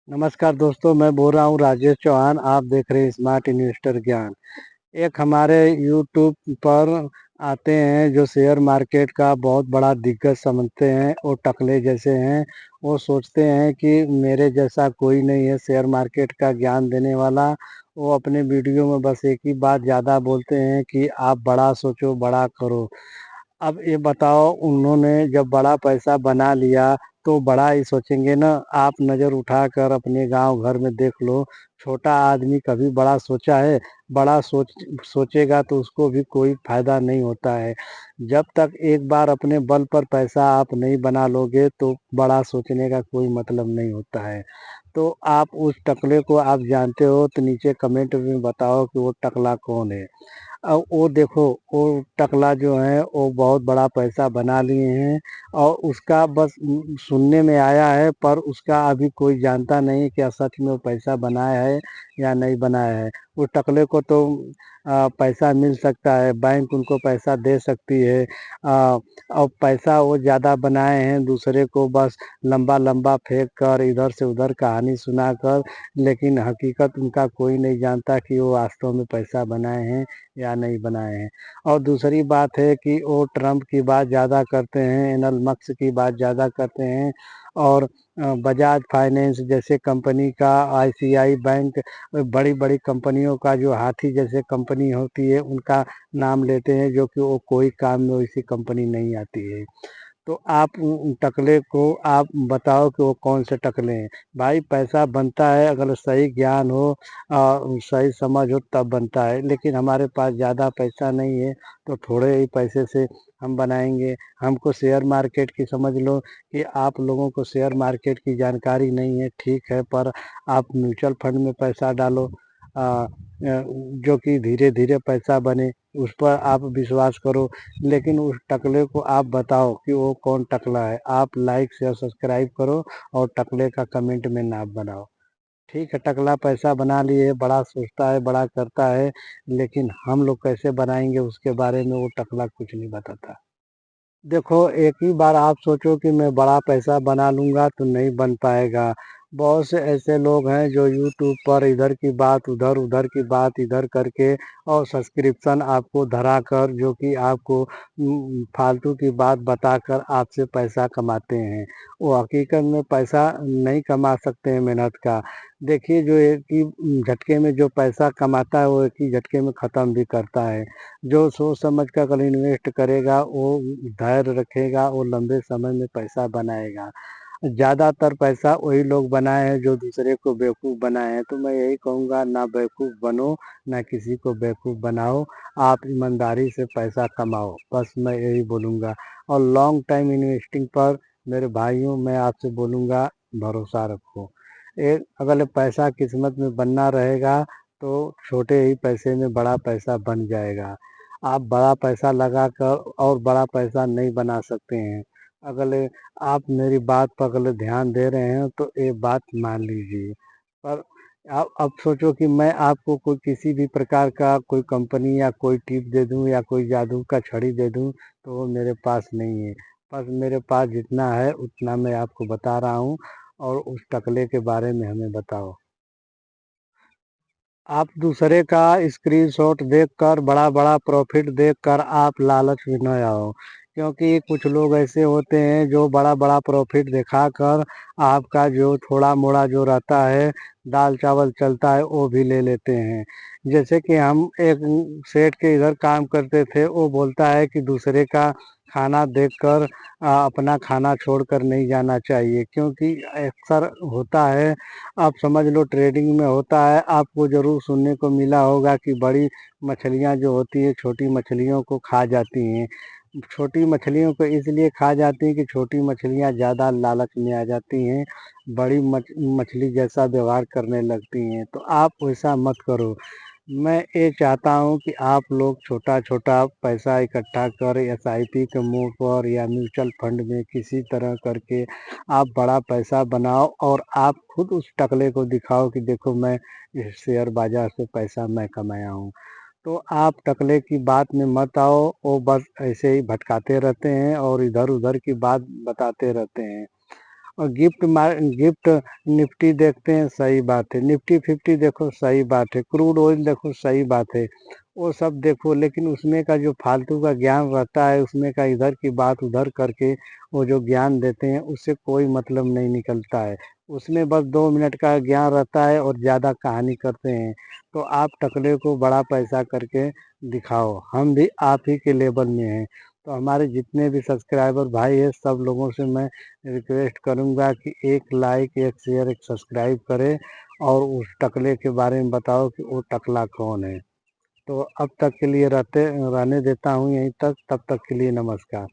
नमस्कार दोस्तों, मैं बोल रहा हूँ राजेश चौहान। आप देख रहे हैं स्मार्ट इन्वेस्टर ज्ञान। एक हमारे यूट्यूब पर आते हैं जो शेयर मार्केट का बहुत बड़ा दिग्गज समझते हैं। वो टकले जैसे हैं। वो सोचते हैं कि मेरे जैसा कोई नहीं है शेयर मार्केट का ज्ञान देने वाला। वो अपने वीडियो में बस एक ही बात ज़्यादा बोलते हैं कि आप बड़ा सोचो, बड़ा करो। अब ये बताओ, उन्होंने जब बड़ा पैसा बना लिया तो बड़ा ही सोचेंगे ना। आप नज़र उठाकर अपने गांव घर में देख लो, छोटा आदमी कभी बड़ा सोचा है? बड़ा सोचेगा तो उसको भी कोई फायदा नहीं होता है। जब तक एक बार अपने बल पर पैसा आप नहीं बना लोगे तो बड़ा सोचने का कोई मतलब नहीं होता है। तो आप उस टकले को आप जानते हो तो नीचे कमेंट में बताओ कि वो टकला कौन है। अब वो देखो, वो टकला जो है वो बहुत बड़ा पैसा बना लिए हैं और उसका बस सुनने में आया है, पर उसका अभी कोई जानता नहीं कि सच में वो पैसा बनाया है या नहीं बनाया है। उस टकले को तो पैसा मिल सकता है, बैंक उनको पैसा दे सकती है। और पैसा वो ज़्यादा बनाए हैं दूसरे को बस लंबा लंबा फेंक कर, इधर से उधर कहानी सुनाकर। लेकिन हकीकत उनका कोई नहीं जानता कि वो वास्तव में पैसा बनाए हैं या नहीं बनाए हैं। और दूसरी बात है कि वो ट्रम्प की बात ज़्यादा करते हैं, एलन मस्क की बात ज़्यादा करते हैं। और बजाज फाइनेंस जैसे कंपनी का, आईसीआई बैंक, बड़ी बड़ी कंपनियों का जो हाथी जैसे कंपनी होती है उनका नाम लेते हैं, जो कि वो कोई काम में वैसी कंपनी नहीं आती है। तो आप उन टकले को आप बताओ कि वो कौन से टकले हैं। भाई पैसा बनता है अगर सही ज्ञान हो, सही समझ हो तब बनता है। लेकिन हमारे पास ज़्यादा पैसा नहीं है तो थोड़े ही पैसे से हम बनाएंगे। हमको शेयर मार्केट की समझ लो कि आप लोगों को शेयर मार्केट की जानकारी नहीं है, ठीक है, पर आप म्यूचुअल फंड में पैसा डालो, जो कि धीरे धीरे पैसा बने, उस पर आप विश्वास करो। लेकिन उस टकले को आप बताओ कि वो कौन टकला है। आप लाइक शेयर सब्सक्राइब करो और टकले का कमेंट में नाम बनाओ। ठीक है, टकला पैसा बना लिए, बड़ा सोचता है, बड़ा करता है, लेकिन हम लोग कैसे बनाएंगे उसके बारे में वो टकला कुछ नहीं बताता। देखो, एक ही बार आप सोचो कि मैं बड़ा पैसा बना लूँगा तो नहीं बन पाएगा। बहुत से ऐसे लोग हैं जो यूट्यूब पर इधर की बात उधर, उधर की बात इधर करके और सब्सक्रिप्शन आपको धरा कर, जो कि आपको फालतू की बात बताकर आपसे पैसा कमाते हैं। वो हकीकत में पैसा नहीं कमा सकते हैं मेहनत का। देखिए, जो एक ही झटके में जो पैसा कमाता है वो एक ही झटके में ख़त्म भी करता है। जो सोच समझ कर अगर इन्वेस्ट करेगा, वो धैर्य रखेगा, वो लंबे समय में पैसा बनाएगा। ज़्यादातर पैसा वही लोग बनाए हैं जो दूसरे को बेवकूफ़ बनाए हैं। तो मैं यही कहूँगा, ना बेवकूफ़ बनो, ना किसी को बेवकूफ़ बनाओ। आप ईमानदारी से पैसा कमाओ, बस मैं यही बोलूँगा। और लॉन्ग टाइम इन्वेस्टिंग पर मेरे भाइयों मैं आपसे बोलूँगा, भरोसा रखो। एक अगर पैसा किस्मत में बनना रहेगा तो छोटे ही पैसे में बड़ा पैसा बन जाएगा। आप बड़ा पैसा लगाकर और बड़ा पैसा नहीं बना सकते हैं। अगले आप मेरी बात पर अगर ध्यान दे रहे हैं तो ये बात मान लीजिए। पर आप अब सोचो कि मैं आपको कोई किसी भी प्रकार का कोई कंपनी या कोई टिप दे दूं या कोई जादू का छड़ी दे दूं, तो वो मेरे पास नहीं है। बस मेरे पास जितना है उतना मैं आपको बता रहा हूँ। और उस टकले के बारे में हमें बताओ। आप दूसरे का स्क्रीनशॉट देखकर, बड़ा-बड़ा प्रॉफ़िट देखकर आप लालच में न आओ। क्योंकि कुछ लोग ऐसे होते हैं जो बड़ा-बड़ा प्रॉफ़िट दिखाकर आपका जो थोड़ा-मोड़ा जो रहता है, दाल-चावल चलता है, वो भी ले लेते हैं। जैसे कि हम एक सेठ के इधर काम करते थे, वो बोलता है कि दूसरे का खाना देखकर अपना खाना छोड़कर नहीं जाना चाहिए, क्योंकि अक्सर होता है, आप समझ लो ट्रेडिंग में होता है। आपको ज़रूर सुनने को मिला होगा कि बड़ी मछलियाँ जो होती है छोटी मछलियों को खा जाती हैं। छोटी मछलियों को इसलिए खा जाती हैं कि छोटी मछलियाँ ज़्यादा लालच में आ जाती हैं, बड़ी मछली जैसा व्यवहार करने लगती हैं। तो आप वैसा मत करो। मैं ये चाहता हूँ कि आप लोग छोटा-छोटा पैसा इकट्ठा कर एसआईपी के मुँह पर या म्यूचुअल फंड में किसी तरह करके आप बड़ा पैसा बनाओ और आप खुद उस टकले को दिखाओ कि देखो, मैं इस शेयर बाज़ार से पैसा मैं कमाया हूँ। तो आप टकले की बात में मत आओ, वो बस ऐसे ही भटकाते रहते हैं और इधर-उधर की बात बताते रहते हैं। और गिफ्ट निफ्टी देखते हैं, सही बात है, निफ्टी 50 देखो सही बात है, क्रूड ऑयल देखो सही बात है, वो सब देखो, लेकिन उसमें का जो फालतू का ज्ञान रहता है, उसमें का इधर की बात उधर करके वो जो ज्ञान देते हैं उससे कोई मतलब नहीं निकलता है। उसमें बस 2 मिनट का ज्ञान रहता है और ज़्यादा कहानी करते हैं। तो आप टकले को बड़ा पैसा करके दिखाओ, हम भी आप ही के लेवल में हैं। तो हमारे जितने भी सब्सक्राइबर भाई है, सब लोगों से मैं रिक्वेस्ट करूंगा कि एक लाइक, एक शेयर, एक सब्सक्राइब करें और उस टकले के बारे में बताओ कि वो टकला कौन है। तो अब तक के लिए रहने देता हूँ यहीं तक, तब तक के लिए नमस्कार।